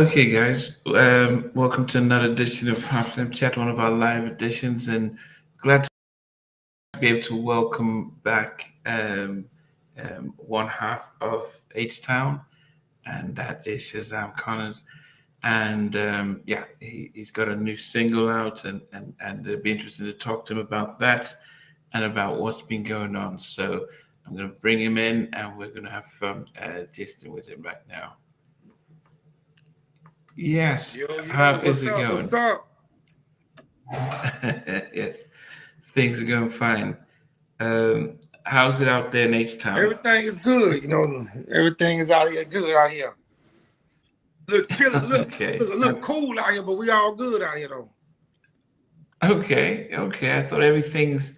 Okay, guys, welcome to another edition of Halftime Chat, one of our live editions, and glad to be able to welcome back one half of H-Town, and that is Shazam Connors. And yeah, he's got a new single out, and it'd be interesting to talk to him about that and about what's been going on. So I'm going to bring him in, and we're going to have fun gisting with him right now. Yes, Yo, how yo, is what's it up? What's going? up? Yes, things are going fine. Um, how's it out there in H Town? Everything is good. Everything is out here good out here. Look, chill, Okay, look cool out here, but we all good out here though. okay. I thought everything's.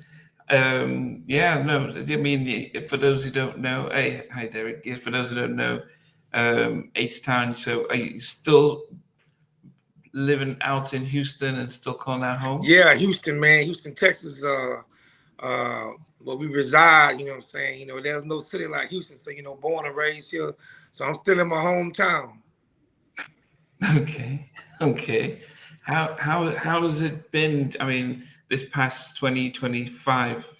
Yeah, no. I mean, for those who don't know, hey, hi Derek. Yeah, for those who don't know, H Town. So, are you still living out in Houston and still calling that home? Yeah, Houston, man. Houston, Texas, uh, where we reside, you know what I'm saying? There's no city like Houston, so born and raised here. So I'm still in my hometown. Okay, okay. How has it been? I mean, this past 2025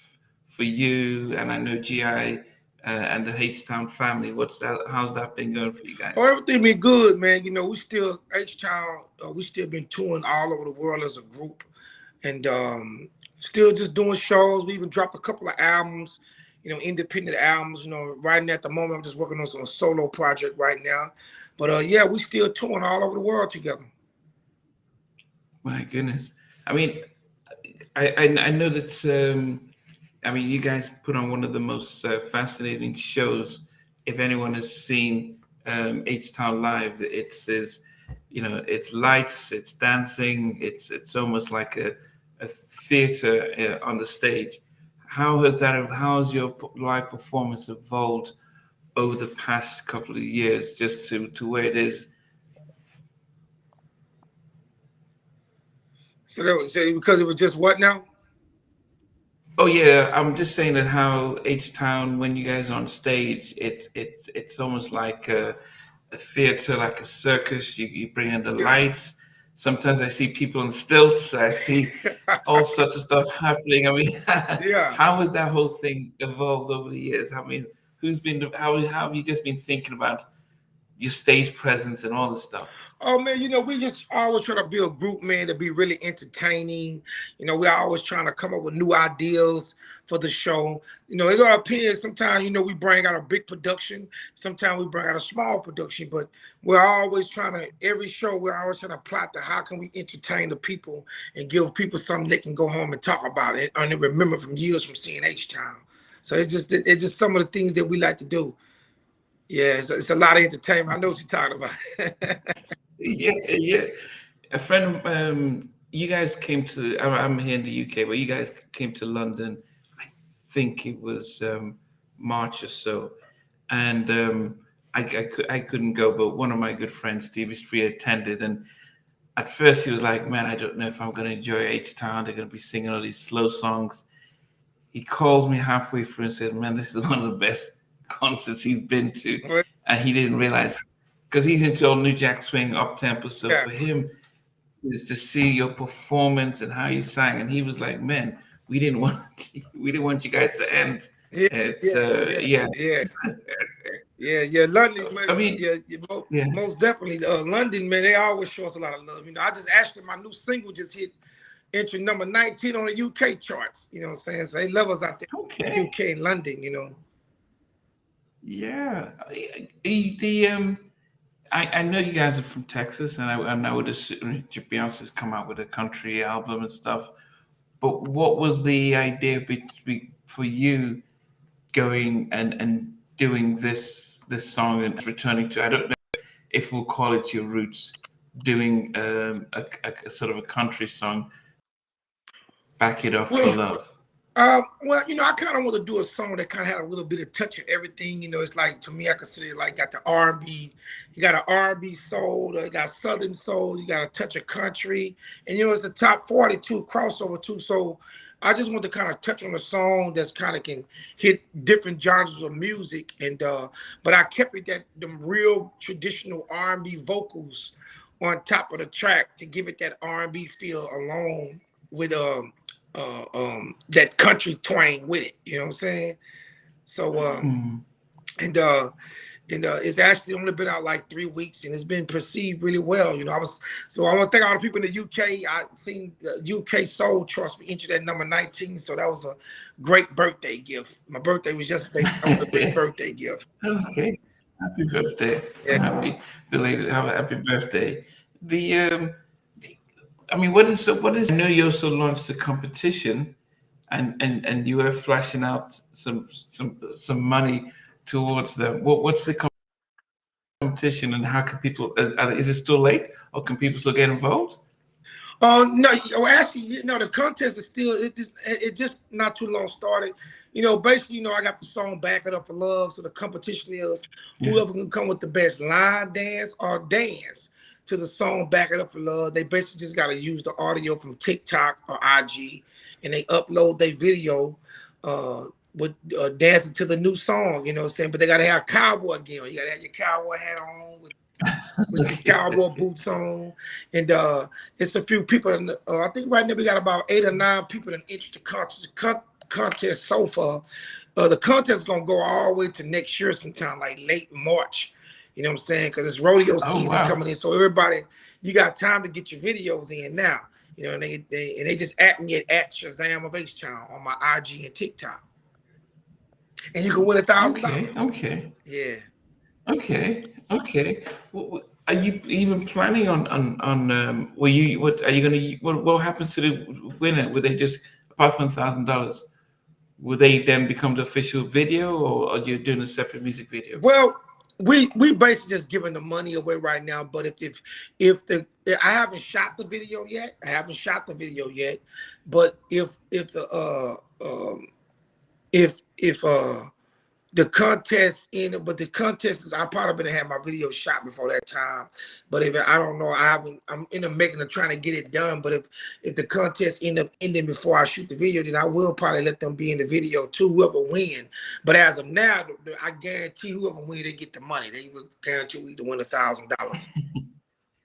for you, and I know GI and the H Town family. What's that? How's that been going for you Oh, guys? everything been good, man. We still H-Town, we still been touring all over the world as a group. And still just doing shows. We even dropped a couple of albums, independent albums. Right now at the moment, I'm just working on a solo project right now. But yeah, we still touring all over the world together. My goodness. I mean, I know that. I mean, you guys put on one of the most fascinating shows. If anyone has seen H Town live, it's lights, it's dancing, it's almost like a theater on the stage. How has your live performance evolved over the past couple of years, just to where it is? So because it was just what now? Oh yeah, I'm just saying that how H Town, when you guys are on stage, it's almost like a theater, like a circus. You bring in the Yeah. lights. Sometimes I see people on stilts. I see all sorts of stuff happening. I mean, Yeah. how has that whole thing evolved over the years? I mean, how have you just been thinking about your stage presence and all this stuff? Oh man, we just always try to build group, man, to be really entertaining. We're always trying to come up with new ideas for the show. It all depends. Sometimes, we bring out a big production. Sometimes we bring out a small production, but we're always trying to, every show, we're always trying to plot to how can we entertain the people and give people something they can go home and talk about it and remember from years from seeing H-Town. So it's just some of the things that we like to do. Yeah, it's a lot of entertainment. I know what you're talking about. Yeah. A friend, you guys came to. I'm here in the UK, but you guys came to London. I think it was March or so, and I couldn't go, but one of my good friends, Stevie Street, attended, and at first he was like, "Man, I don't know if I'm going to enjoy H Town. They're going to be singing all these slow songs." He calls me halfway through and says, "Man, this is one of the best concerts he's been to," and he didn't realize because he's into all New Jack Swing up tempo. So Yeah. for him is to see your performance and how you sang, and he was like, "Man, we didn't want you guys to end." Yeah, It's yeah, yeah, yeah. yeah, yeah. London, man. I mean, Yeah, yeah. most definitely. London, man. They always show us a lot of love. I just actually my new single just hit entry number 19 on the UK charts. You know what I'm saying? So they love us out there, Okay. UK and London. Yeah. The I know you guys are from Texas, and I would assume Beyonce's come out with a country album and stuff. But what was the idea for you going and doing this song and returning to? I don't know if we'll call it your roots, doing a sort of a country song, back it up for Well, love. well, I kind of want to do a song that kind of had a little bit of touch of everything. It's like to me, I consider it like got the R&B, you got an R&B soul, you got Southern soul, you got a touch of country, and it's the top 42 crossover too. So I just want to kind of touch on a song that's kind of can hit different genres of music, and but I kept it that them real traditional R&B vocals on top of the track to give it that R&B feel along with that country twang with it. You know what I'm saying? So and it's actually only been out like 3 weeks, and it's been perceived really well. I want to thank all the people in the UK. I seen the UK Soul Trust be entered at number 19, so that was a great birthday gift. My birthday was yesterday. That was a great birthday gift. Okay, happy birthday! Yeah. Happy belated, happy birthday. I mean, what is? I know you also launched a competition, and you were flashing out some money towards them. What's the competition, and how can people? Is it still late, or can people still get involved? No, actually, the contest is still. It just not too long started. Basically, I got the song "Back It Up for Love," so the competition is whoever can come with the best line dance or dance to the song "Back It Up for Love." They basically just got to use the audio from TikTok or IG, and they upload their video with dancing to the new song. You know what I'm saying? But they got to have cowboy gear. You got to have your cowboy hat on with your cowboy boots on, and it's a few people. I think right now we got about 8 or 9 people in the contest so far. The contest is gonna go all the way to next year sometime, like late March. You know what I'm saying? Because it's rodeo season coming in, so everybody, you got time to get your videos in now. And they just at me at Shazam of H-Town on my IG and TikTok, and you can win $1,000. Okay. Yeah. Okay. Are you even planning on? What are you gonna? What happens to the winner? Would they just, apart from $1,000, will they then become the official video, or are you doing a separate music video? Well, we basically just giving the money away right now. But if I haven't shot the video yet, But if the contest the contest is, I probably been have my video shot before that time. But if I don't know, I'm in the making of trying to get it done. But if the contest end up ending before I shoot the video, then I will probably let them be in the video too, whoever win. But as of now, I guarantee whoever win, they get the money. They will guarantee we to win $1,000.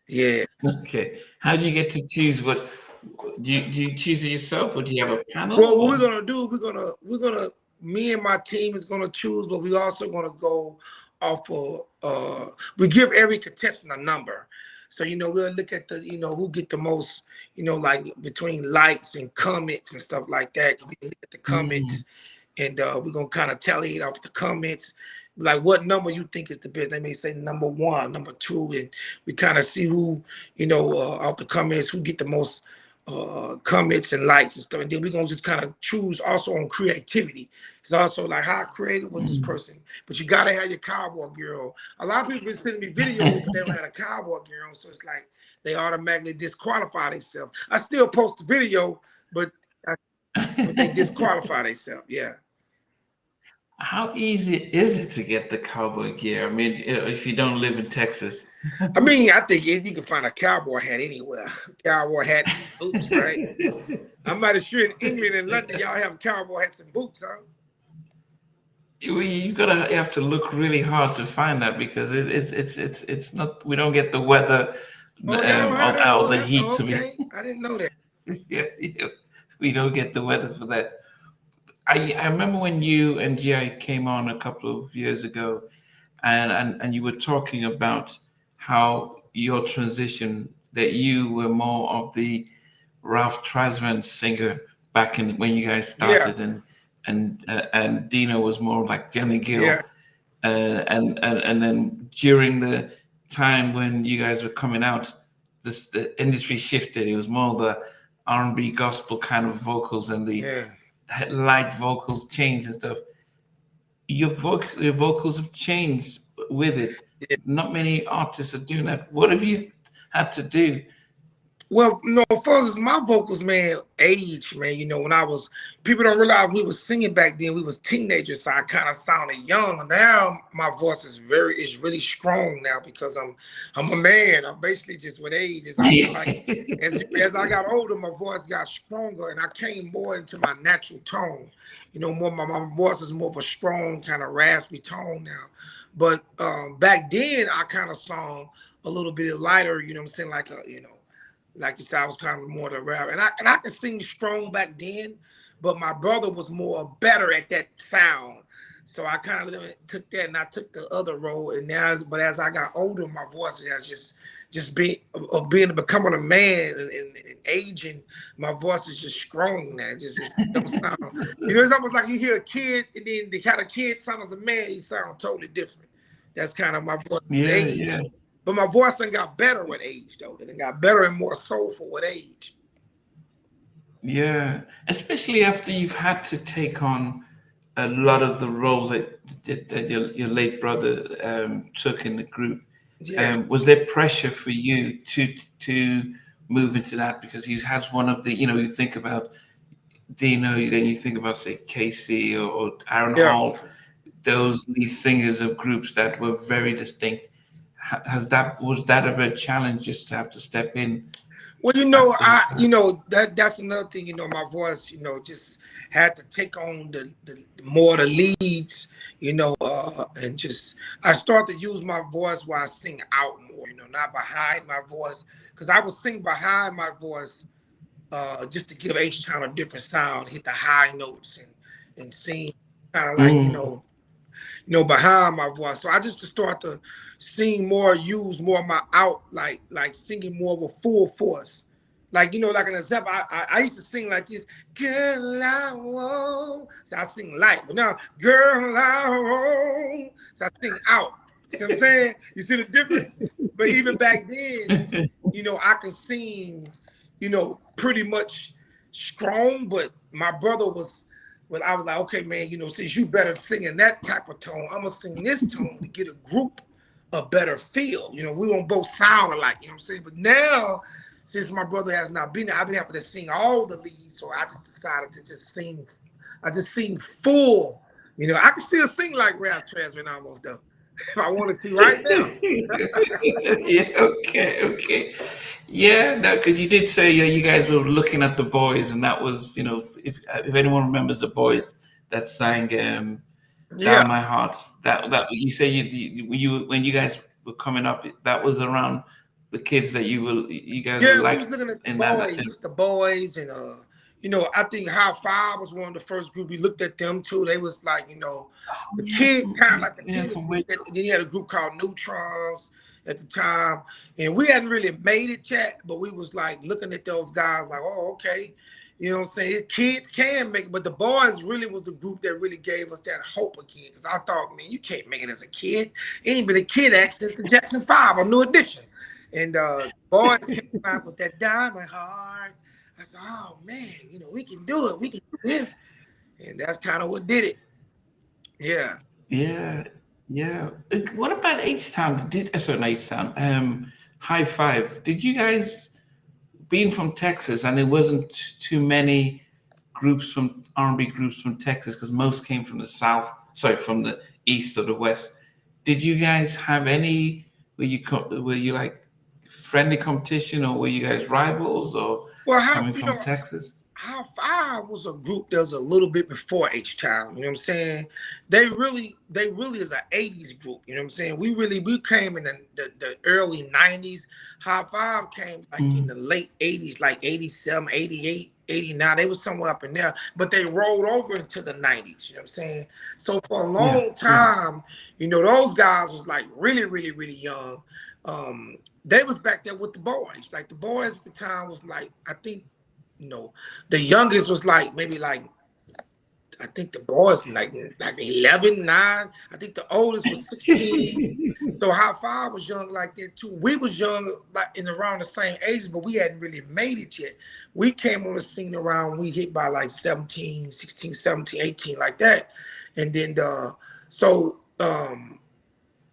Yeah. Okay. How do you get to choose what? Do you choose it yourself, or do you have a panel? Well, what we're gonna do, we're gonna me and my team is gonna choose, but we also gonna go off of we give every contestant a number. So we'll look at the who get the most, like between likes and comments and stuff like that. We look at the comments, and we're gonna kind of tally it off the comments, like what number you think is the best. They may say number 1, number 2, and we kind of see who, off the comments, who get the most comments and likes and stuff. And then we're gonna just kind of choose also on creativity. It's also like how creative was this person, but you gotta have your cowboy gear on. A lot of people been sending me videos, but they don't have a cowboy gear on, so it's like they automatically disqualify themselves. I still post the video, but they disqualify themselves. Yeah. How easy is it to get the cowboy gear? I mean, if you don't live in Texas. I mean, I think you can find a cowboy hat anywhere. Cowboy hat and boots, right? I'm not sure in England and London y'all have cowboy hats and boots, huh? You have to look really hard to find that, because it's not. We don't get the weather or the heat. Okay, I didn't know that. Yeah, we don't get the weather for that. I remember when you and GI came on a couple of years ago, and you were talking about how your transition, that you were more of the Ralph Tresvant singer back when you guys started, and Dino was more like Johnny Gill, and then during the time when you guys were coming out, the industry shifted. It was more the R&B gospel kind of vocals, and the light vocals changed and stuff. Your vocals have changed with it. Not many artists are doing that. What have you had to do Well, no, first is my vocals, man, age, man. You know, when I was, people don't realize we was singing back then. We was teenagers, so I kind of sounded young. Now my voice is really strong now because I'm a man. I'm basically just with age. It's almost like as I got older, my voice got stronger, and I came more into my natural tone. You know, more my voice is more of a strong kind of raspy tone now. But back then, I kind of sung a little bit lighter. You know what I'm saying, like a like you said, I was kind of more the rap, and I could sing strong back then, but my brother was more better at that sound. So I kind of took that, and I took the other role. And now, as I got older, my voice has just being becoming a man and aging. My voice is just strong now. Just don't sound. You know, it's almost like you hear a kid, and then the kind of kid sound as a man, he sound totally different. That's kind of my voice with Yeah, age. yeah. But my voice done got better with age, though. It got better and more soulful with age. Yeah, especially after you've had to take on a lot of the roles that your late brother took in the group. Yeah. Was there pressure for you to move into that because he has one of the you think about Dino, then you think about say Casey or Aaron Yeah. Hall, those lead singers of groups that were very distinct. Was that ever a challenge just to have to step in Well, after he passed? that's another thing. My voice, just had to take on the more the leads, and just I start to use my voice while I sing out more, not behind my voice, because I would sing behind my voice, just to give H-Town a different sound, hit the high notes and sing kind of like Mm. behind my voice. So I just to start to sing more, use more of my out, like singing more with full force. Like, like an example, I used to sing like this, girl, I won't. So I sing light, but now, girl, I won't. So I sing out. See what I'm saying? You see the difference? But even back then, I could sing, pretty much strong, but my brother was, well, I was like, okay, man, since you better sing in that type of tone, I'm gonna sing this tone to get a group a better feel. We won't both sound alike, you know what I'm saying? But now, since my brother has not been there, I've been able to sing all the leads, so I just decided to just sing. I just sing full. I can still sing like Rap Transfer almost though, if I wanted to right now. Yeah, okay, okay. Yeah, no, because you did say you guys were looking at the boys, and that was, if anyone remembers the boys that sang Yeah. "Down My Heart," that you say you when you guys were coming up, that was around the kids that you guys were Yeah, we was like looking at in that. the boys, and I think High Five was one of the first group we looked at them too. They was like, Oh the yeah, kid kind of like the yeah, kid. from which. Then you had a group called Neutrons at the time, and we hadn't really made it yet, but we was like looking at those guys like, oh, okay. You know what I'm saying? Kids can make it, but the boys really was the group that really gave us that hope again. Because I thought, man, you can't make it as a kid. Ain't been a kid act since the Jackson 5 or New Edition. And boys came out with that diamond heart. I said, oh man, we can do it. We can do this. And that's kind of what did it. Yeah. Yeah, yeah. What about H Town? Sorry, not H Town. High Five. Did you guys, being from Texas, and there wasn't too many groups from R&B groups from Texas because most came from the South. Sorry, from the East or the West. Did you guys have any? Were you like friendly competition, or were you guys rivals, or Well, coming from Texas? High Five was a group that was a little bit before H-Town. You know what I'm saying? They really is an 80s group. You know what I'm saying? We came in the early 90s. High Five came like in the late 80s, like 87, 88, 89. They was somewhere up in there, but they rolled over into the 90s. You know what I'm saying? So for a Yeah, long yeah. time, those guys was like really, really, really young. They was back there with the boys. Like the boys at the time was like, I think, the youngest was like maybe like, I think the boys like 11, 9. I think the oldest was 16. So High Five was young like that too. We was young like in around the same age, but we hadn't really made it yet. We came on the scene around, we hit by like 17, 16, 17, 18, like that. And then so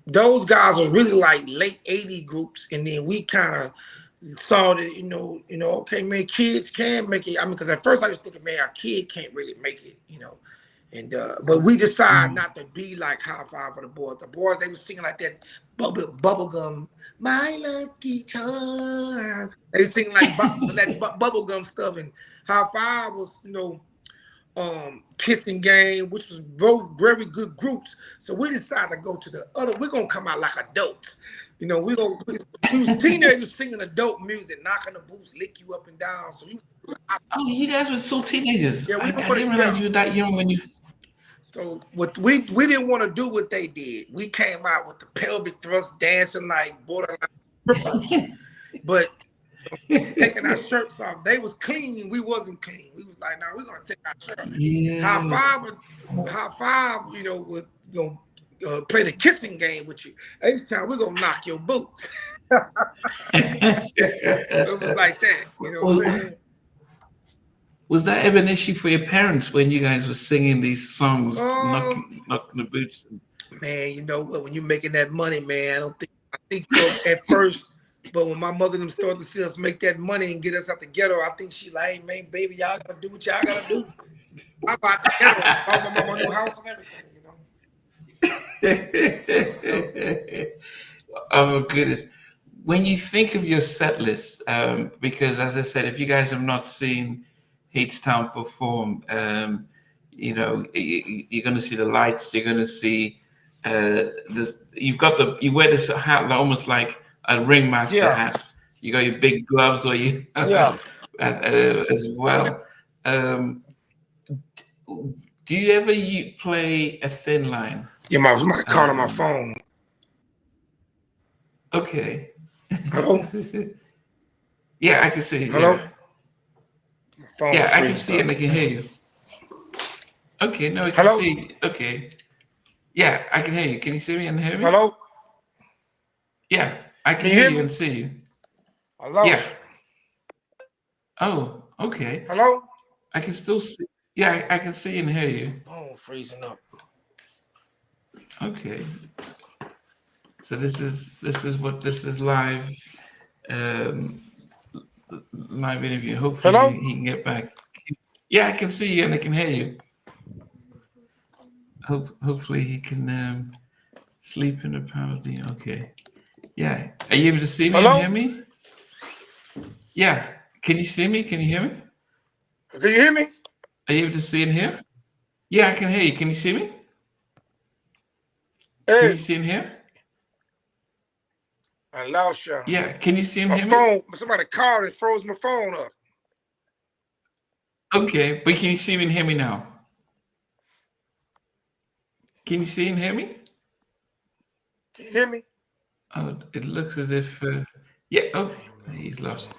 those guys are really like late 80 groups, and then we kind of saw that, okay, man, kids can make it. I mean, because at first I was thinking, man, a kid can't really make it, And but we decided Mm. not to be like High Five for the boys. The boys, they were singing like that bubblegum, my lucky charm. They were singing like that bubblegum stuff. And High Five was, Kissing Game, which was both very good groups. So we decided to go to the other. We're gonna come out like adults. We was teenagers singing adult music, knocking the boots, lick you up and down. So Oh, you guys were so teenagers. yeah, I we were, didn't realize yeah. you were that young when you. So what we didn't want to do what they did. We came out with the pelvic thrust, dancing like borderline strippers, but taking our shirts off. They was clean, we wasn't clean. We was like, no, we're gonna take our shirt off. Yeah. High five, was gonna play the kissing game with you. H-Town, we're gonna knock your boots. It was like that, you know what I'm saying? Was that ever an issue for your parents when you guys were singing these songs, knocking the boots? Man, you know what? When you're making that money, man, I think at first, but when my mother them started to see us make that money and get us out the ghetto, I think she like, hey, man, baby, y'all gotta do what y'all gotta do. I'm about the ghetto, bought my mama a new house and everything, Oh goodness. When you think of your set list, because as I said, if you guys have not seen H-Town perform, you're going to see the lights. You're going to see this. You wear this hat almost like a ringmaster hat. You got your big gloves, or you as well. Do you ever play a thin line? Yeah, somebody called on my phone. Okay. Hello? Yeah, I can see you. Hello? Yeah, I can see it and I can hear you. Okay, no, I can see you. Okay. Yeah, I can hear you. Can you see me and hear me? Hello? Yeah, I can hear you and see you. Hello? Yeah. Oh, okay. Hello? I can still see. Yeah, I can see and hear you. Phone freezing up. Okay. So this is live, live interview. Hopefully he can get back. Yeah, I can see you and I can hear you. Hopefully he can sleep in the parody. Okay. Yeah. Are you able to see me and hear me? Yeah. Can you see me? Can you hear me? Can you hear me? Are you able to see and hear? Yeah, I can hear you. Can you see me? Hey. Can you see and hear? I lost you. Yeah. Can you see and hear me? Somebody called and froze my phone up. Okay, but can you see me and hear me now? Can you see and hear me? Can you hear me? Oh, it looks as if, yeah. Oh, he's lost.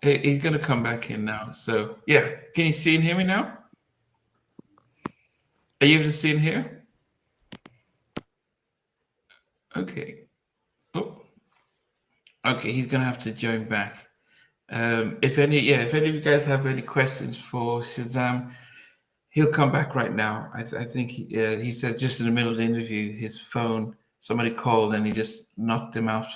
He's gonna come back in now. So yeah, can you see and hear me now? Are you able to see and hear? Okay. Oh. Okay, he's gonna have to join back. If any of you guys have any questions for Shazam, he'll come back right now. I think he said just in the middle of the interview, his phone, somebody called and he just knocked him out,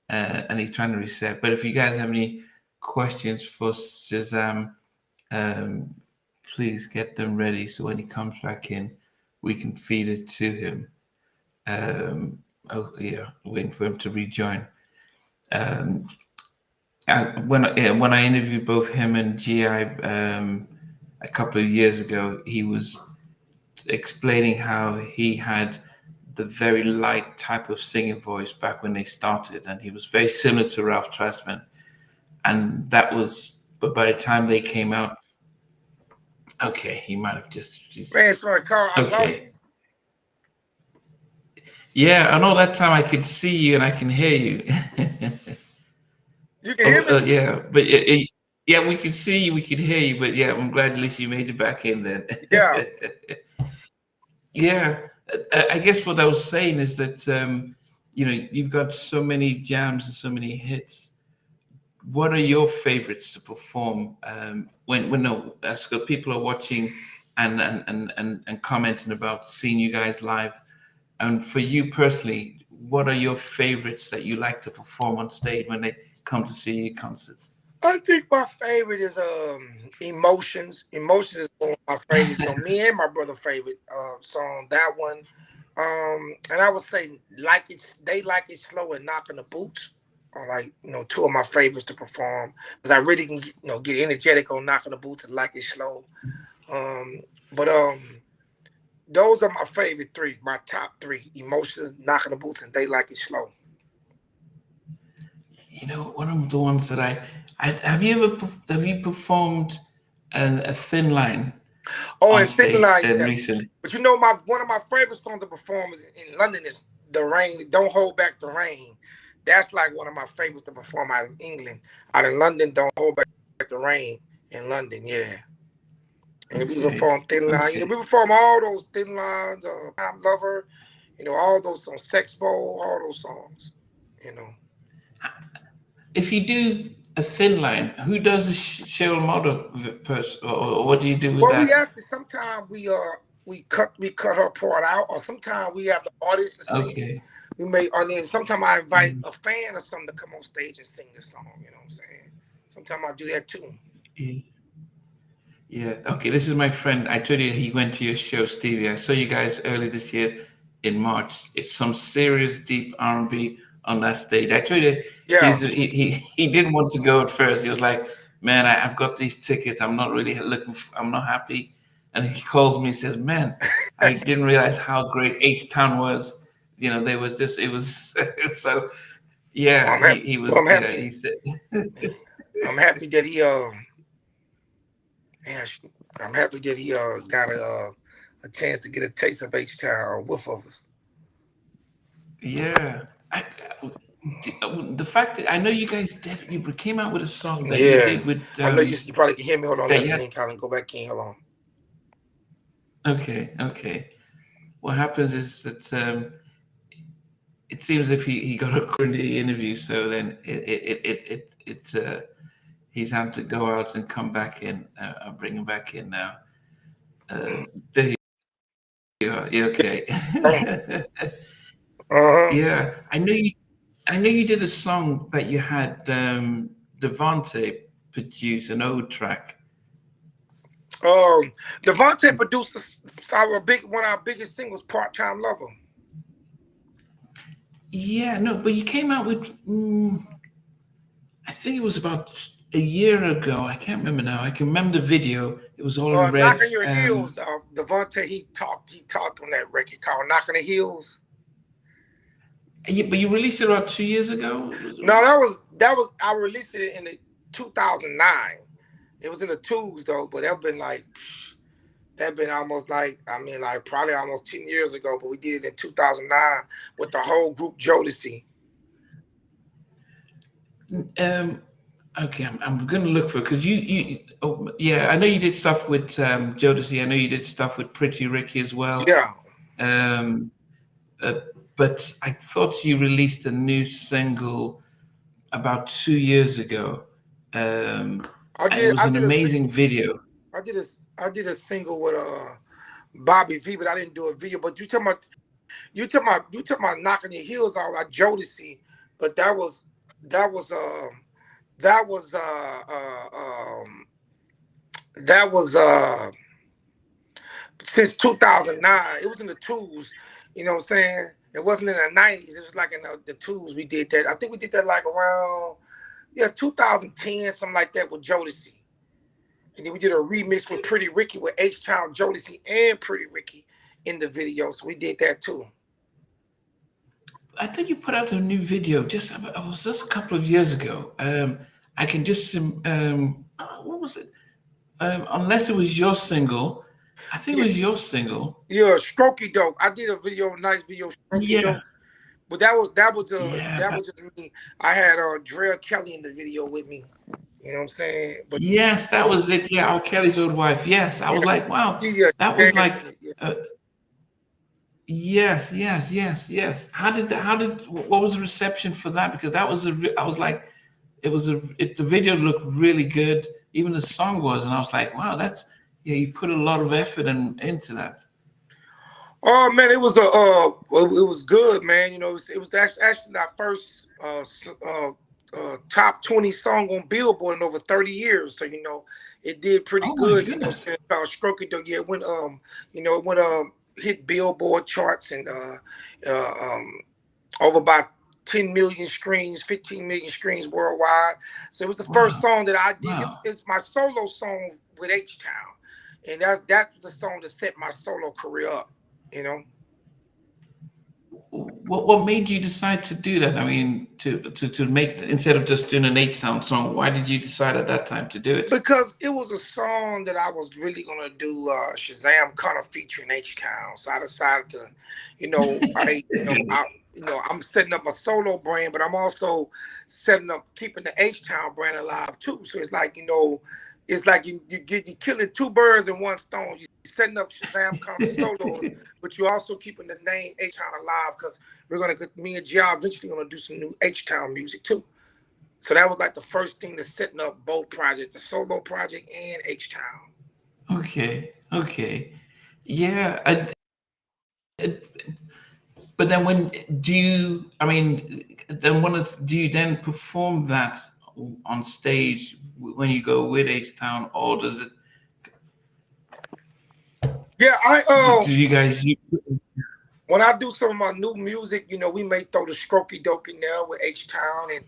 and he's trying to reset. But if you guys have any questions for Shazam, please get them ready so when he comes back in, we can feed it to him. Waiting for him to rejoin. When I interviewed both him and GI a couple of years ago, he was explaining how he had the very light type of singing voice back when they started, and he was very similar to Ralph Tresvant. And that was, but by the time they came out, okay, he might have just man, sorry, Carl. Okay. Yeah, and all that time I could see you and I can hear you. You can hear me? Yeah, but yeah, we could see you, we could hear you, but yeah, I'm glad at least you made it back in then. Yeah. Yeah, I guess what I was saying is that you've got so many jams and so many hits. What are your favorites to perform as people are watching and commenting about seeing you guys live? And for you personally, what are your favorites that you like to perform on stage when come to see your concerts? I think my favorite is Emotions. Emotions is one of my favorites. You know, me and my brother favorite song. That one. And I would say They Like It Slow and Knocking the Boots are like, two of my favorites to perform because I really can get energetic on Knocking the Boots and Like It Slow. But those are my favorite three, my top three: Emotions, Knocking the Boots, and They Like It Slow. One of the ones that have you performed a Thin Line Oh, on and Thin stage Line, then yeah. recently? But one of my favorite songs to perform is in London is The Rain. Don't Hold Back the Rain. That's like one of my favorites to perform out in England. Out in London, Don't Hold Back the Rain in London, yeah. And we perform Thin Line. Okay. We perform all those Thin Lines, I'm Lover, all those songs, Sex Bowl, all those songs. If you do a Thin Line, who does the Cheryl model person, or what do you do with Well, that? we actually sometimes we cut her part out, or sometimes we have the artist to sing it. Okay. We may, or then sometimes I invite a fan or something to come on stage and sing the song. You know what I'm saying? Sometimes I do that too. Yeah. Okay. This is my friend. I told you he went to your show, Stevie. I saw you guys early this year in March. It's some serious deep R&B on that stage. I told you Yeah. he didn't want to go at first. He was like, "Man, I've got these tickets. I'm not really I'm not happy." And he calls me and says, "Man, I didn't realize how great H-Town was. They was just it was so." Yeah, he Well, was. I'm happy. He said, I'm happy that he yeah, I'm happy that he got a chance to get a taste of H-Town, or whiff of us. Yeah. The fact that I know you guys you came out with a song that you Yeah. did with I know you probably can hear me. Hold on, that let me kind of go back in. Hold on. Okay. What happens is that it seems if he got a in the interview, so then he's had to go out and come back in. I'll bring him back in now. There you are. Yeah, okay. Yeah, I know you did a song that you had Devontae produce an old track. Devontae produced one of our biggest singles, Part Time Lover. Yeah, no, but you came out with I think it was about a year ago. I can't remember now. I can remember the video. It was all in red. Knocking Your Heels. Devontae, he talked on that record called Knocking the Heels. Yeah, but you released it about 2 years ago. No, that was I released it in the 2009. It was in the twos though, but that been almost probably almost 10 years ago. But we did it in 2009 with the whole group Jodeci. Okay, I'm gonna look for it because yeah, I know you did stuff with Jodeci. I know you did stuff with Pretty Ricky as well. Yeah. But I thought you released a new single about 2 years ago. It was an amazing video. I did a single with Bobby V, but I didn't do a video. But you talking about Knocking Your Heels off like Jodeci, but that was since 2009. It was in the twos, you know what I'm saying? It wasn't in the 90s. It was like in the twos we did that. I think we did that like around 2010, something like that with Jodeci. And then we did a remix with Pretty Ricky with H-Town, Jodeci, and Pretty Ricky in the video. So we did that too. I think you put out a new video just a couple of years ago. I can just what was it? Unless it was your single, I think it was your single. Yeah, Strokey Dope. I did a video, nice video, Strokey Dope. But that was just me. I had Drea Kelly in the video with me. You know what I'm saying? But yes, that was it. Yeah, R. Kelly's old wife. Yes, I was like, wow, that was like. Yes. What was the reception for that? Because that was I was like, the video looked really good. Even the song was, and I was like, wow, you put a lot of effort into that. Oh man, it was it was good, man. You know, it was actually our first top 20 song on Billboard in over 30 years. So it did pretty Oh my good. goodness. Saying called Stroke It Though. Yeah, it went it went hit Billboard charts and over about 10 million screens, 15 million screens worldwide. So it was the first Wow. song that I did. Wow. It's my solo song with H-Town. And that's the song that set my solo career up, you know. What made you decide to do that? I mean, to make instead of just doing an H-Town song, why did you decide at that time to do it? Because it was a song that I was really gonna do Shazam Conner featuring H-Town. So I decided to, I'm setting up a solo brand, but I'm also setting up keeping the H-Town brand alive too. So it's like, you're killing two birds in one stone. You're setting up Shazam Conner solos, but you're also keeping the name H-Town alive because me and Gia eventually gonna do some new H-Town music too. So that was like the first thing to setting up both projects, the solo project and H-Town. Okay. Yeah. But then when do you? I mean, then do you then perform that on stage when you go with H-Town, or does it? Yeah, Do you guys? when I do some of my new music, we may throw the Strokey Doke in there with H-Town, and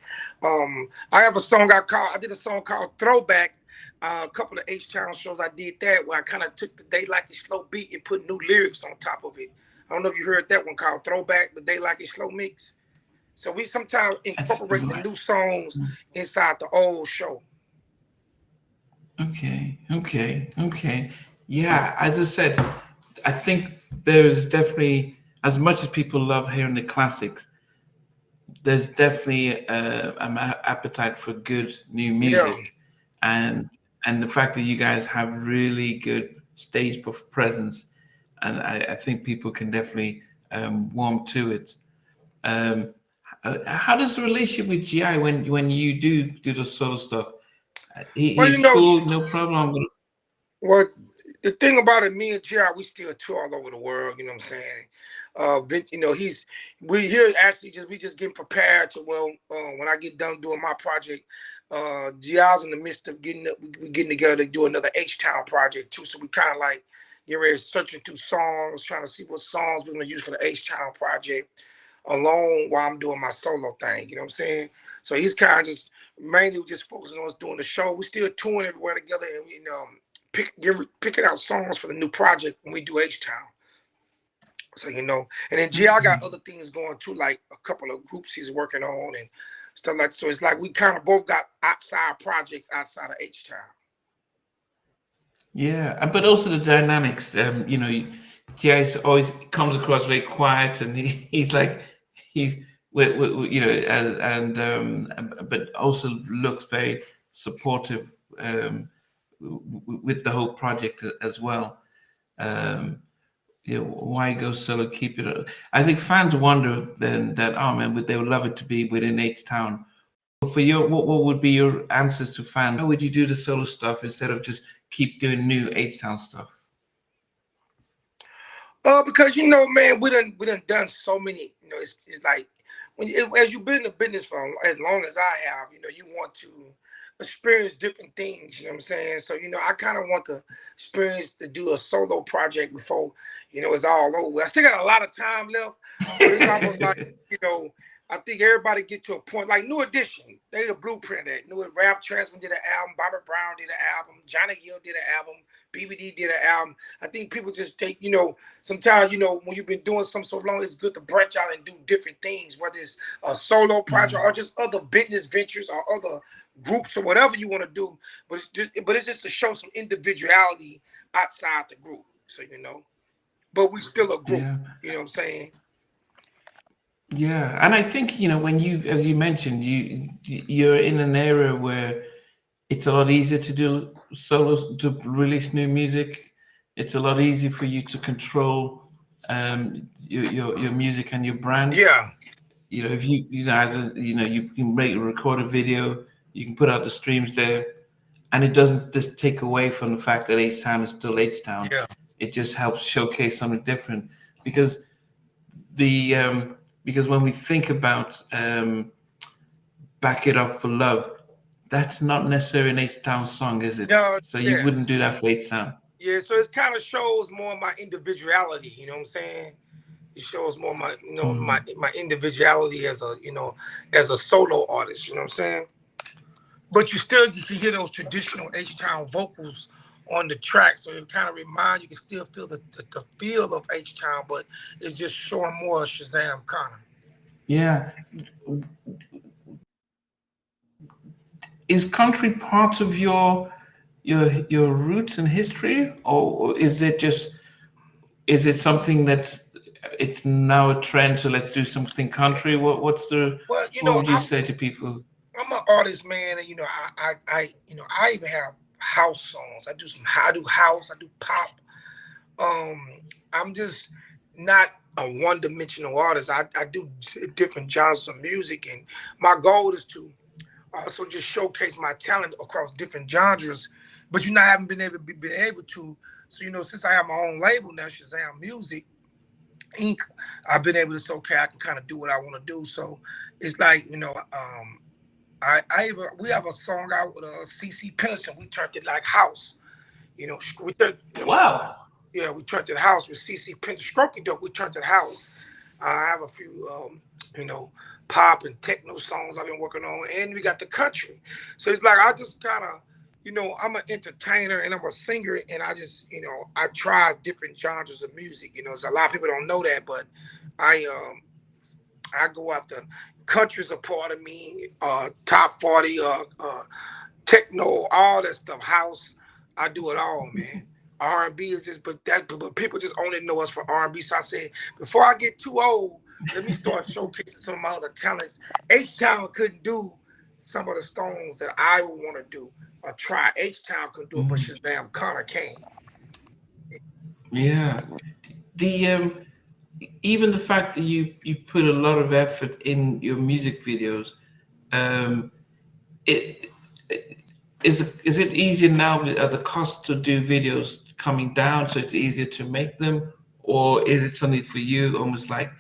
I have a song I did a song called Throwback. A couple of H-Town shows I did that where I kind of took the Day Like It Slow beat and put new lyrics on top of it. I don't know if you heard that one called Throwback, the Day Like It Slow mix. So we sometimes incorporate the new songs inside the old show. Okay. Yeah, as I said, I think there's definitely, as much as people love hearing the classics, there's definitely an appetite for good new Yeah. music, and the fact that you guys have really good stage presence, and I think people can definitely warm to it. Um, how does the relationship with GI when you do the solo stuff? Well, He's cool, no problem. well, the thing about it, me and Jerry, we still tour all over the world. You know what I'm saying? We here actually we just getting prepared to when I get done doing my project. Gia's in the midst of we getting together to do another H-Town project too. So we kind of like get ready searching through songs, trying to see what songs we're gonna use for the H-Town project alone while I'm doing my solo thing. You know what I'm saying? So he's kind of just mainly just focusing on us doing the show. We still touring everywhere together, and picking out songs for the new project when we do H-Town. So and then GL got other things going too, like a couple of groups he's working on and stuff like that. So it's like we kind of both got outside projects outside of H-Town. Yeah, but also the dynamics. Jazz always comes across very quiet, and he's like he's but also looks very supportive with the whole project as well. Um, why go solo? Keep it. I think fans wonder then that, oh man, they would love it to be within H-Town. For what would be your answers to fans? How would you do the solo stuff instead of just keep doing new H-Town stuff? Because man, we done so many. It's like as you've been in the business for as long as I have, you want to experience different things. You know what I'm saying? So I kind of want to experience to do a solo project before it's all over. I still got a lot of time left, but it's almost like I think everybody get to a point like New Edition. They the blueprint of that. New Rap Transfer did an album. Bobby Brown did an album. Johnny Gill did an album. BBD did an album. I think people just take, sometimes, when you've been doing something so long, it's good to branch out and do different things, whether it's a solo project or just other business ventures or other groups or whatever you want to do. But it's just to show some individuality outside the group. So, but we still a group. Yeah. You know what I'm saying? Yeah, and I think when as you mentioned, you're in an era where it's a lot easier to do solos, to release new music. It's a lot easier for you to control your music and your brand. Yeah. If you can record a video, you can put out the streams there, and it doesn't just take away from the fact that H-Town is still H-Town. Yeah. It just helps showcase something different because because when we think about Back It Up for Love. That's not necessarily an H-Town song, is it? No, So you yeah, wouldn't do that for H-Town. yeah. So it kind of shows more my individuality. You know what I'm saying? It shows more my, my individuality as a, as a solo artist. You know what I'm saying? But you can hear those traditional H-Town vocals on the track, so it kind of reminds you can still feel the feel of H-Town, but it's just showing more Shazam Conner. Yeah. Is country part of your roots and history, or is it something that's it's now a trend? So let's do something country. Well, What would you say to people? I'm an artist, man, and I even have house songs. I do house, I do pop. I'm just not a one-dimensional artist. I do different genres of music, and my goal is to also just showcase my talent across different genres. But I haven't been able to. So since I have my own label now, Shazam Music Inc., I've been able to say, okay, I can kind of do what I want to do. So it's like we have a song out with CC Pennison. We turned it like house. We turned, Wow. yeah, we turned it house with CC Pennison. Stroke It Dope, we turned it house. I have a few, pop and techno songs I've been working on, and we got the country. So it's like I just kind of, I'm an entertainer and I'm a singer, and I just, I try different genres of music. So a lot of people don't know that, but I go after country's a part of me, top 40, techno, all that stuff, house. I do it all, man. R&B is just, but people just only know us for R&B. So I said, before I get too old, let me start showcasing some of my other talents. H-Town couldn't do some of the songs that I would want to do or try. H-Town could do it, but Shazam Conner can. Yeah. The even the fact that you put a lot of effort in your music videos, it is it easier now? Are the cost to do videos coming down, so it's easier to make them, or is it something for you almost like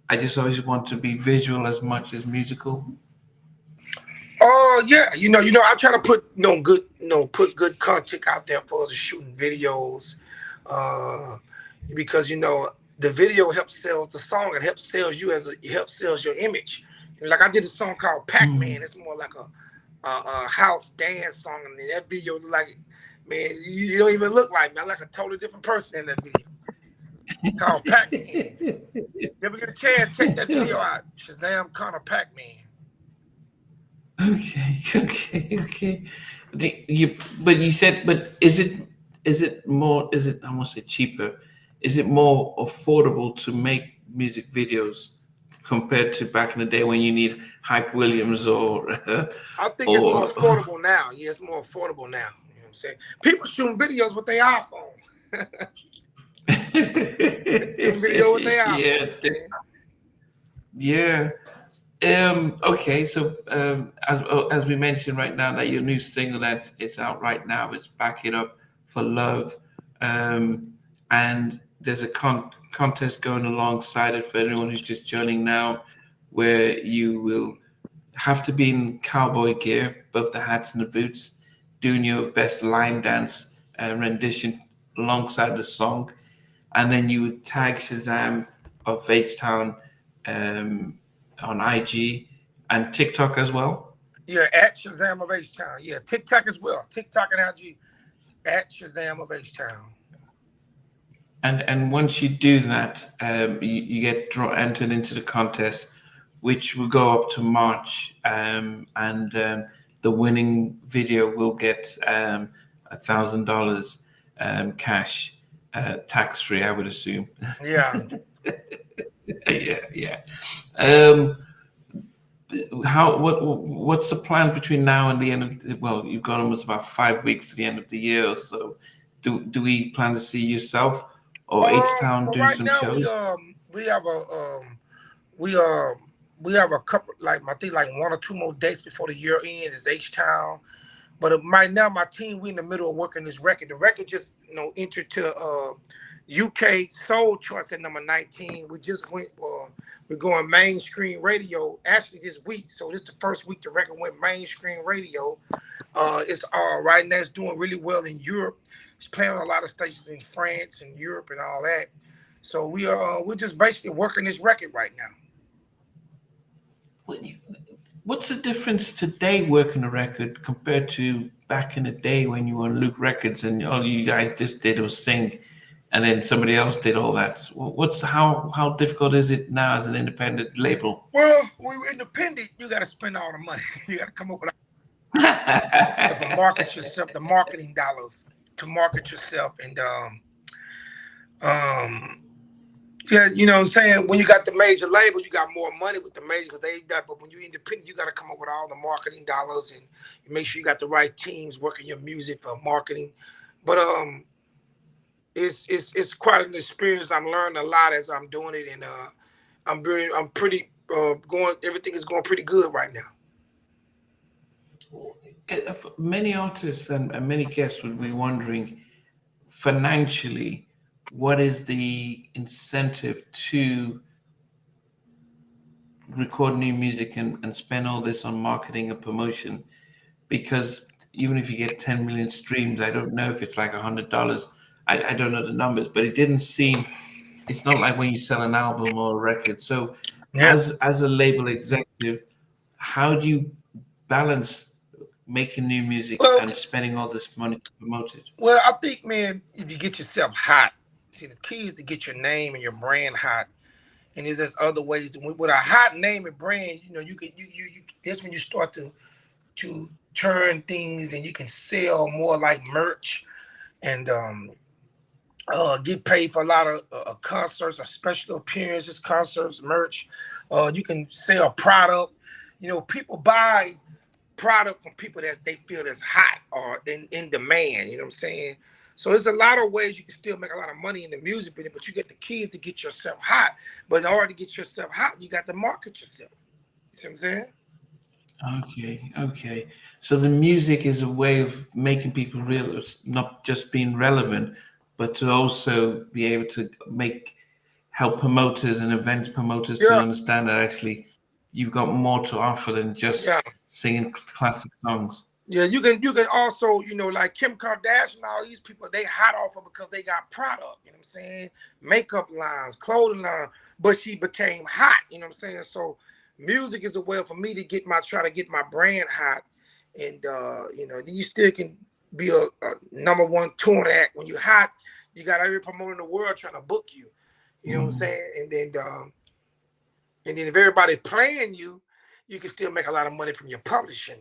I just always want to be visual as much as musical? Oh yeah, I try to put put good content out there for us shooting videos, uh, because the video helps sells the song and helps sells you it helps sells your image. Like I did a song called Pac-Man. It's more like a house dance song, and that video look like, man, you don't even look like me. I'm like a totally different person in that video. Called Pac-Man. You ever get a chance, check that video out. Shazam Conner Pac-Man. Okay. But you said, but is it more? Is it I won't say cheaper? Is it more affordable to make music videos compared to back in the day when you need Hype Williams or I think it's more or affordable now. Yeah, it's more affordable now. You know what I'm saying? People shooting videos with their iPhone. Shooting video with their yeah, iPhone. Man. yeah. Okay, so as we mentioned right now, that your new single that is out right now is "Back It Up for Love," and there's a contest going alongside it for anyone who's just joining now, where you will have to be in cowboy gear, both the hats and the boots, doing your best line dance rendition alongside the song, and then you would tag Shazam of H-Town on IG and TikTok as well. Yeah, at Shazam of H-Town. Yeah, TikTok as well. TikTok and IG at Shazam of H-Town. And once you do that, you get entered into the contest, which will go up to March, and the winning video will get $1,000 cash, tax free, I would assume. Yeah. Yeah. What's the plan between now and the end of well, you've got almost about 5 weeks to the end of the year, so do we plan to see yourself or H-Town Well, doing right some now shows? we have a we have a couple, like I think like 1 or 2 more dates before the year ends. Is H-Town. But right now, my team, we in the middle of working this record. The record just, entered to the UK Soul Charts at number 19. We just went, we're going mainstream radio actually this week. So this is the first week the record went mainstream radio. It's right now it's doing really well in Europe. It's playing on a lot of stations in France and Europe and all that. So we're just basically working this record right now. What's the difference today working a record compared to back in the day when you were on Luke Records and all you guys just did was sing, and then somebody else did all that? How difficult is it now as an independent label? Well, when you're independent, you got to spend all the money. You got to come up with to market yourself, the marketing dollars to market yourself, and yeah, you know what I'm saying? When you got the major label, you got more money with the major because they got, but when you're independent, you got to come up with all the marketing dollars and make sure you got the right teams working your music for marketing. But it's quite an experience. I'm learning a lot as I'm doing it, and I'm pretty everything is going pretty good right now. Many artists and many guests would be wondering financially, what is the incentive to record new music and spend all this on marketing and promotion? Because even if you get 10 million streams, I don't know if it's like $100. I don't know the numbers, but it didn't seem, it's not like when you sell an album or a record. So Yeah. as a label executive, how do you balance making new music and spending all this money to promote it? Well, I think, man, if you get yourself hot, see, the key is to get your name and your brand hot. And there's just other ways with a hot name and brand, you can that's when you start to turn things and you can sell more like merch and get paid for a lot of concerts or special appearances, concerts, merch. You can sell product. People buy product from people that they feel that's hot or in demand. You know what I'm saying? So there's a lot of ways you can still make a lot of money in the music business, but you get the keys to get yourself hot. But in order to get yourself hot, you got to market yourself. You see what I'm saying? Okay. So the music is a way of making people real, not just being relevant, but to also be able to help promoters and events promoters to understand that actually you've got more to offer than just singing classic songs. Yeah, you can also, like Kim Kardashian and all these people, they hot off her because they got product, you know what I'm saying? Makeup lines, clothing line, but she became hot, you know what I'm saying? So music is a way for me to try to get my brand hot. And then you still can be a number one touring act. When you're hot, you got every promoter in the world trying to book you. You know what I'm saying? And then if everybody playing you, you can still make a lot of money from your publishing.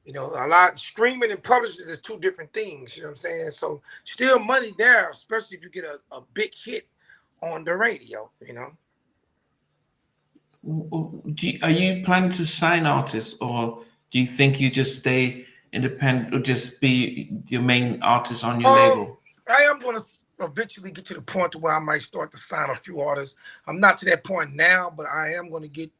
A lot streaming and publishing is two different things. You know what I'm saying? So still money there, especially if you get a big hit on the radio. Are you planning to sign artists, or do you think you just stay independent or just be your main artist on your label? I am going to eventually get to the point to where I might start to sign a few artists. I'm not to that point now, but I am going to get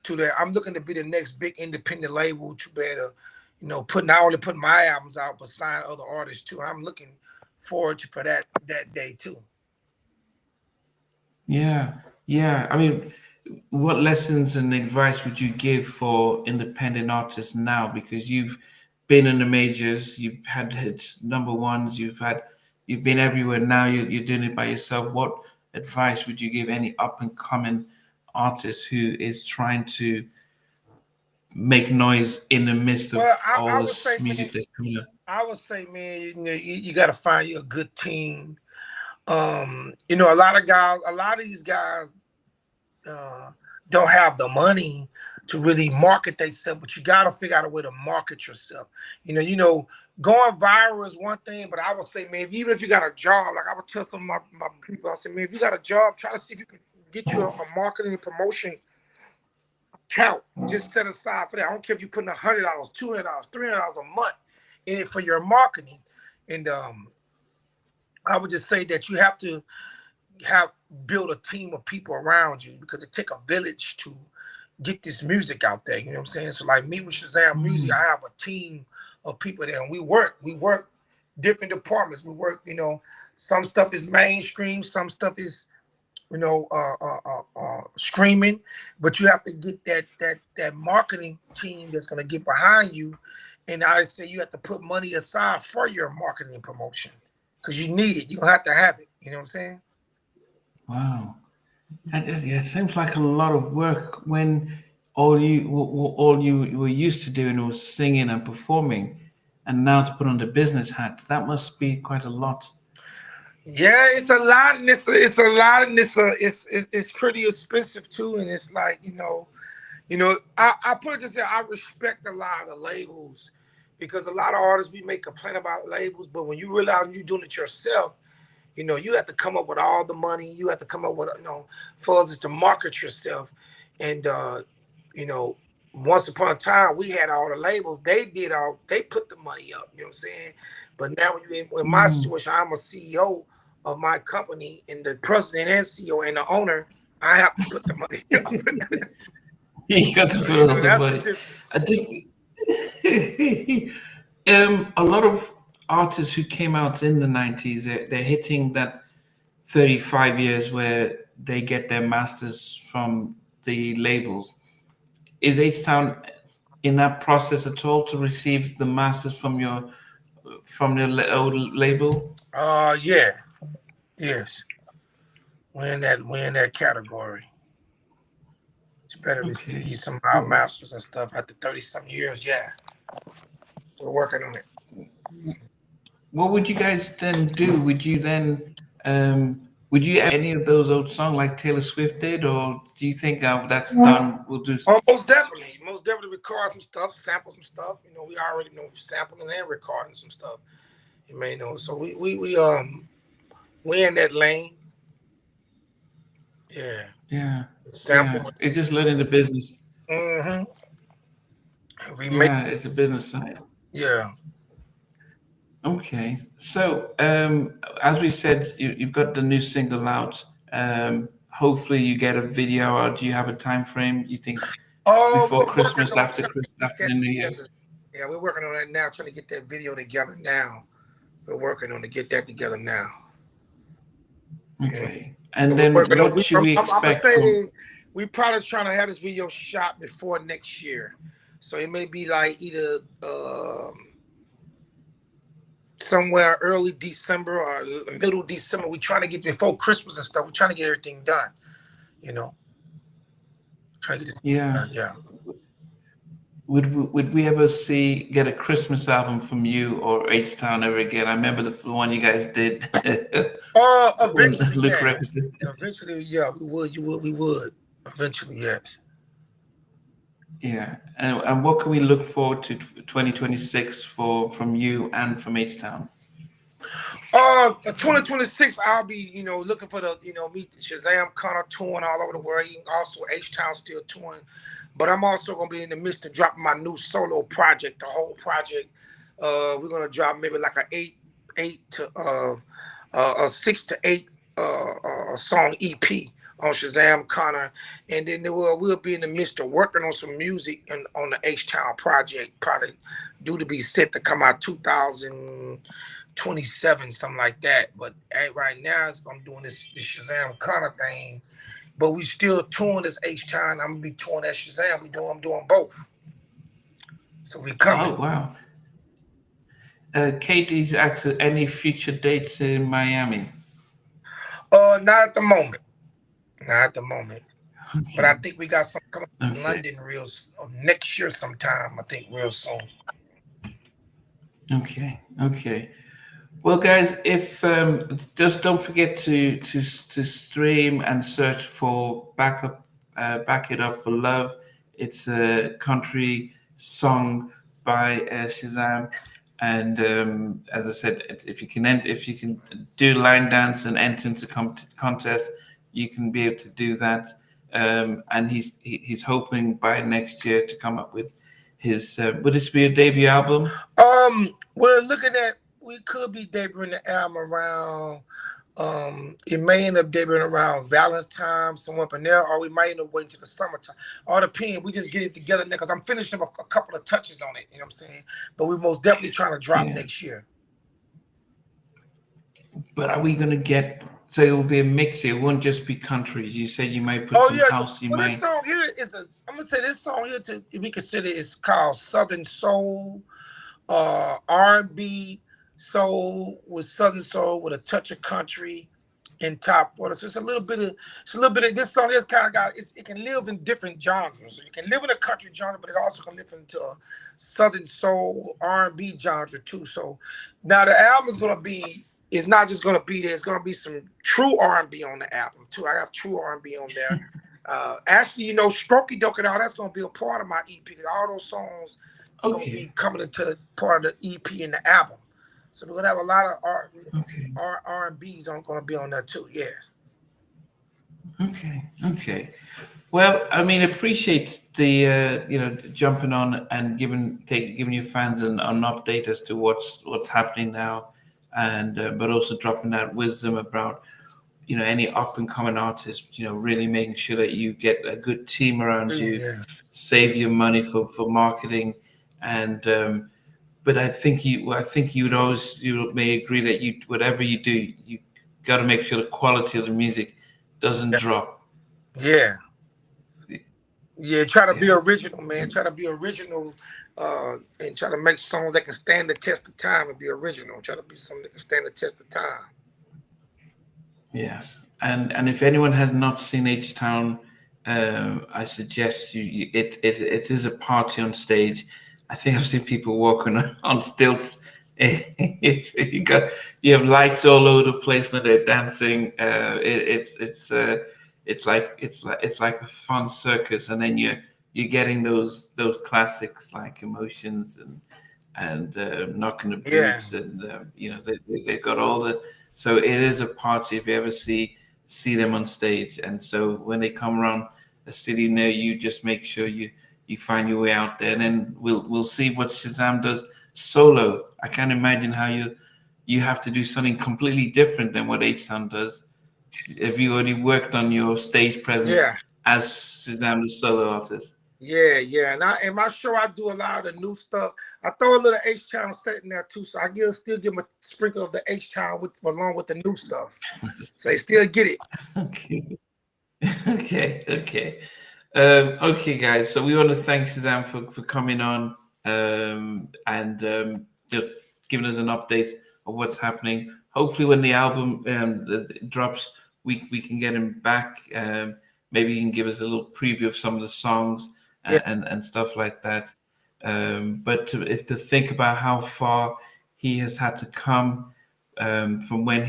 to that. I'm looking to be the next big independent label to be able to, not only put my albums out, but sign other artists too. I'm looking forward for that day too. Yeah. I mean, what lessons and advice would you give for independent artists now? Because you've been in the majors, you've had hits, number ones, you've been everywhere. Now you're doing it by yourself. What advice would you give any up and coming artist who is trying to make noise in the midst of all this music that's coming up? I would say, man, you got to find you a good team. A lot of these guys don't have the money to really market themselves, but you got to figure out a way to market yourself. Going viral is one thing, but I would say, man, even if you got a job, like I would tell some of my people, I say, man, if you got a job, try to see if you can get you a marketing and promotion account. Just set aside for that. I don't care if you're putting $100, $200, $300 a month in it for your marketing. And I would just say that you have to build a team of people around you, because it takes a village to get this music out there. You know what I'm saying? So like me with Shazam Music, I have a team of people there, and we work different departments. We work, some stuff is mainstream, some stuff is screaming, but you have to get that marketing team that's going to get behind you. And I say you have to put money aside for your marketing and promotion because you need it. You don't have to have it. You know what I'm saying? Wow. It seems like a lot of work when all you were used to doing was singing and performing, and now to put on the business hat, that must be quite a lot. Yeah, it's a lot, and it's a lot, and it's pretty expensive too. And it's like I put it this way: I respect a lot of labels because a lot of artists we may complain about labels, but when you realize you're doing it yourself, you have to come up with all the money. You have to come up with funds to market yourself, and you know. Once upon a time, we had all the labels. They put the money up. You know what I'm saying? But now, in my Mm. situation, I'm a CEO of my company, and the president and CEO and the owner. I have to put the money up. You got to So, put a lot of that's the money. difference. I think a lot of artists who came out in the 90s, they're hitting that 35 years where they get their masters from the labels. Is H-Town in that process at all to receive the masters from your old label? Yeah, yes. Win that category. It's better to see Okay. some of our masters and stuff after 30 some years. Yeah, we're working on it. What would you guys then do? Would you ever any of those old songs like Taylor Swift did, or do you think that's done? We'll do. Oh, most definitely record some stuff, sample some stuff. We already know sampling and recording some stuff. You may know. So we in that lane. Yeah, Yeah, sample. yeah. It's just learning the business. Mm-hmm. Remake. Yeah, it's a business side. Yeah. Okay. So, as we said, you've got the new single out. Hopefully, you get a video out. Do you have a time frame? You think Oh, before we're working Christmas, on after trying Christmas, to get after that the New Year? together. Yeah, we're working on that now, trying to get that video together now. We're working on to get that together now. Yeah. Okay. And We're then, working on. what should we I'm gonna expect from? say we probably trying to have this video shot before next year, so it may be like either somewhere early December or middle December. We're trying to get before Christmas and stuff. We're trying to get everything done. You know, trying to get this Yeah. done. Yeah. Would we ever get a Christmas album from you or H Town ever again? I remember the one you guys did. When Eventually, Luke yeah. Records did. Eventually, yeah. We would. You would. We would. Eventually, yes. Yeah. And what can we look forward to 2026 from you and from H Town? 2026, I'll be, looking for meet Shazam Conner touring all over the world. Also, H-Town still touring. But I'm also going to be in the midst of dropping my new solo project, the whole project. We're going to drop maybe like a 6 to 8 song EP on Shazam Conner. And then we'll be in the midst of working on some music on the H-Town project, probably due to be set to come out 2027, something like that. But right now, I'm doing this Shazam Conner thing. But we still touring this H-Town. I'm gonna be touring that Shazam. I'm doing both. So we coming. Oh wow. Katie's actually any future dates in Miami? Not at the moment. Not at the moment. But I Okay. think we got something coming in Okay. London next year sometime. I think real soon. Okay. Okay. Well, guys, if just don't forget to stream and search for back it up for love. It's a country song by Shazam, and as I said, if you can do line dance and enter into contest, you can be able to do that. And he's hoping by next year to come up with his. Would this be a debut album? We're looking at we could be debuting the album around It may end up debuting around Valentine's time, somewhere up in there, or we might end up waiting till the summertime. All depends. We just get it together now because I'm finishing up a couple of touches on it. You know what I'm saying? But we're most definitely trying to drop Yeah. next year. But are we gonna get? So it will be a mix. It won't just be countries. You said you might put Oh some yeah. house. You Well, this might. song here is a. I'm gonna say this song here to if we consider it's called Southern Soul, R&B soul with Southern soul with a touch of country in top 40. So it's a little bit of this song is kind of it can live in different genres. So you can live in a country genre, but it also can live into a Southern soul R&B genre too. So now the album is gonna be. It's not just gonna be there. It's gonna be some true R&B on the album too. I have true R&B on there. Actually, Strokey Doke and all that's gonna be a part of my EP. All those songs are gonna be Okay. coming into the part of the EP and the album. So we're gonna have a lot of Okay. R&Bs gonna be on there too. Yes. Okay. Okay. Well, I mean, appreciate the jumping on and giving your fans an update as to what's happening now, and but also dropping that wisdom about any up and coming artists. Really making sure that you get a good team around you, Yeah. save your money for marketing, and but I think you may agree that whatever you do, you got to make sure the quality of the music doesn't drop. Yeah. Yeah. Try to be Yeah. original, man. Try to be original, and try to make songs that can stand the test of time and be original. Try to be something that can stand the test of time. Yes, and if anyone has not seen H-Town, I suggest it is a party on stage. I think I've seen people walking on stilts. You have lights all over the place when they're dancing. It's like a fun circus, and then you're getting those classics like Emotions and knocking the Yeah. boots, and they've got all the. So it is a party if you ever see them on stage. And so when they come around a city near you, just make sure you find your way out there, and then we'll see what Shazam does solo. I can't imagine how you have to do something completely different than what H-Town does. Have you already worked on your stage presence Yeah. as Shazam the solo artist? Yeah, yeah, and in my show I do a lot of the new stuff. I throw a little H-Town set in there too, so I still give them a sprinkle of the H-Town along with the new stuff, so they still get it. Okay. Okay. Okay, guys. So we want to thank Suzanne for coming on, and just giving us an update of what's happening. Hopefully, when the album drops, we can get him back. Maybe he can give us a little preview of some of the songs Yeah, and stuff like that. But if to think about how far he has had to come from when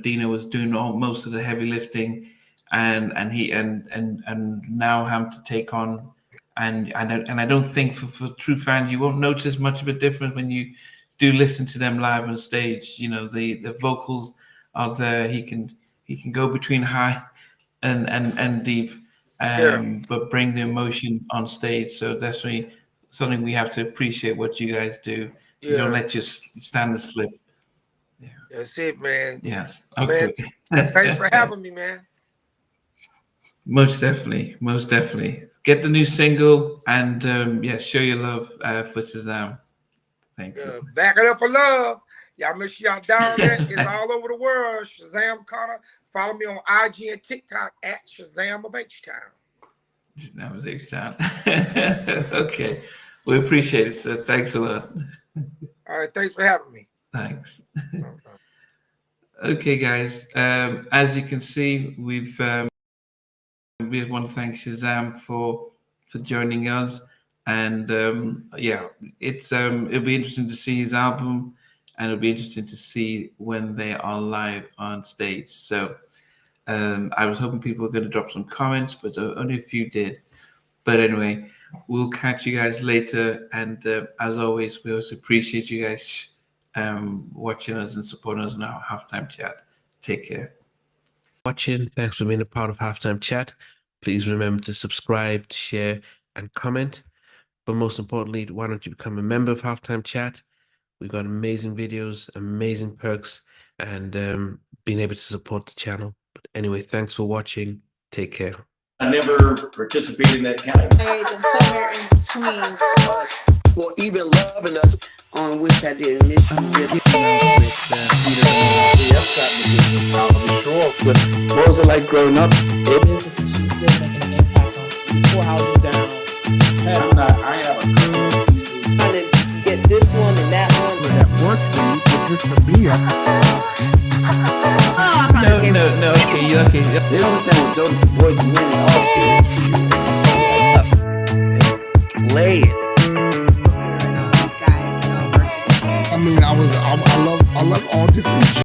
Dino was doing most of the heavy lifting, and now having to take on, and I don't think for true fans you won't notice much of a difference when you do listen to them live on stage. The vocals are there. He can go between high and deep, yeah, but bring the emotion on stage. So that's really something we have to appreciate what you guys do. You don't yeah. let your standards slip. Yeah. That's it, man. Yes. Man, Okay. thanks for having me, man. Most definitely. Most definitely. Get the new single and yeah, show your love for Shazam. Thanks. Back it up for love. Y'all make sure y'all down there. It's all over the world. Shazam Conner. Follow me on IG and TikTok at Shazam of H-Town. That was H-Town. Okay. We appreciate it, sir. Thanks a lot. All right, thanks for having me. Thanks. Okay, guys. As you can see, we want to thank Shazam for joining us, and yeah, it'll be interesting to see his album, and it'll be interesting to see when they are live on stage. So I was hoping people were going to drop some comments, but only a few did. But anyway, we'll catch you guys later, and as always, we always appreciate you guys watching us and supporting us in our halftime chat. Take care. Watching. Thanks for being a part of Halftime Chat. Please remember to subscribe, share, and comment. But most importantly, why don't you become a member of Halftime Chat? We've got amazing videos, amazing perks, and being able to support the channel. But anyway, thanks for watching. Take care. I never participated in that category. And somewhere in between. For even loving us, on which I didn't miss you with. What was it like growing up? She's still making an impact on 4 houses down. I have a couple of pieces. Trying to get this one and that one. That works for you, but just for me, No, okay, you okay. They don't understand what Jodeci's voice is winning all spirits. Play it. These guys, they all work together. I mean, I love all different